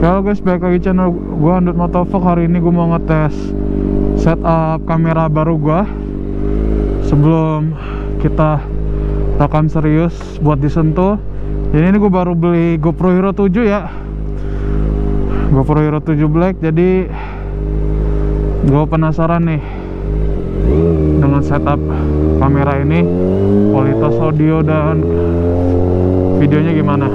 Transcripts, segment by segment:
Halo guys, balik lagi channel gue Andut Motovlog. Hari ini gue mau ngetes setup kamera baru gue sebelum kita rekam serius buat disentuh. Jadi ini gue baru beli GoPro Hero 7 ya, GoPro Hero 7 Black. Jadi gue penasaran nih dengan setup kamera ini, kualitas audio dan videonya gimana.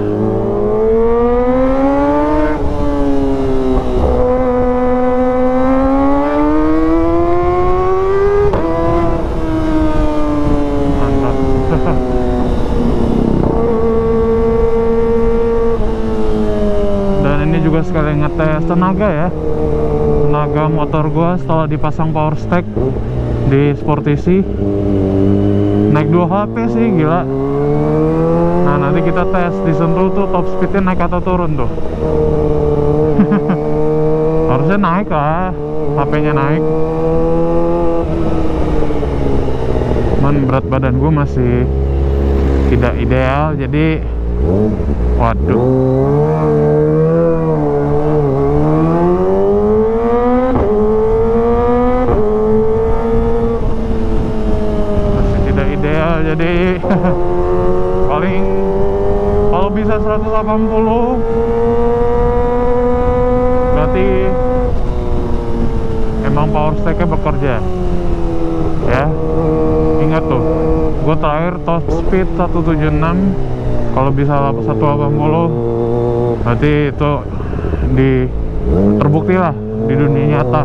Juga sekali ngetes tenaga ya, tenaga motor gua setelah dipasang power stack di Sportisi, naik 2 HP sih, gila. Nah nanti kita tes disentuh tuh top speednya naik atau turun tuh. Harusnya naik lah, HP-nya naik. Cuman berat badan gue masih tidak ideal, jadi waduh. Jadi paling kalau bisa 180 berarti emang power stacknya bekerja ya. Ingat tuh, gue terakhir top speed 176, kalau bisa 180 berarti itu terbukti lah di dunia nyata.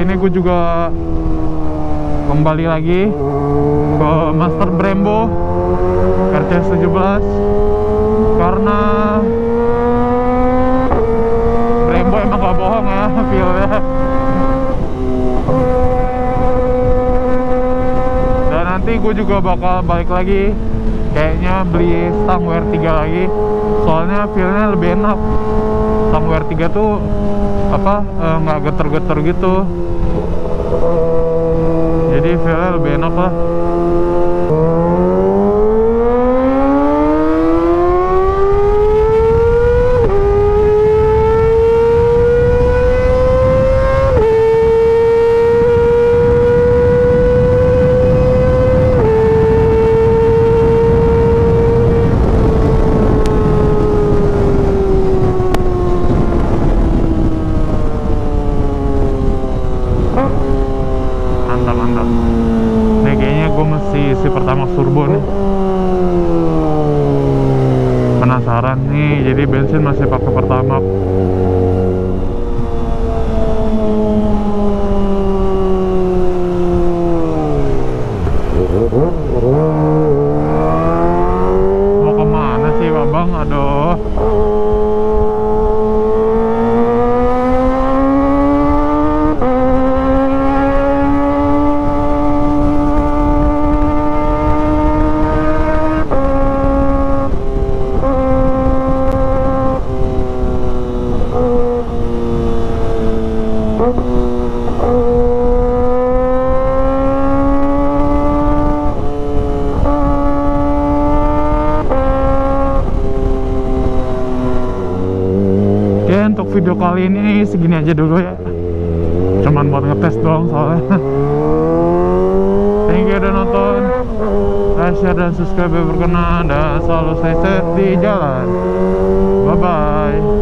Ini gue juga kembali lagi ke Master Brembo RCS 17 karena Brembo emang gak bohong ya feelnya. Dan nanti gue juga bakal balik lagi, kayaknya beli stang WR3 lagi, soalnya feelnya lebih enak. Stang WR3 tuh apa, nggak geter-geter gitu, jadi feelnya lebih enak lah. Mantap. Nih kayaknya gue mesti isi Pertamax turbo nih. Penasaran nih, jadi bensin masih pakai Pertamax. Mau kemana sih Babang? Aduh. Untuk video kali ini segini aja dulu ya, cuman buat ngetes doang soalnya. Thank you udah nonton, like, share, dan subscribe berkenan, dan selalu stay safe di jalan. Bye bye.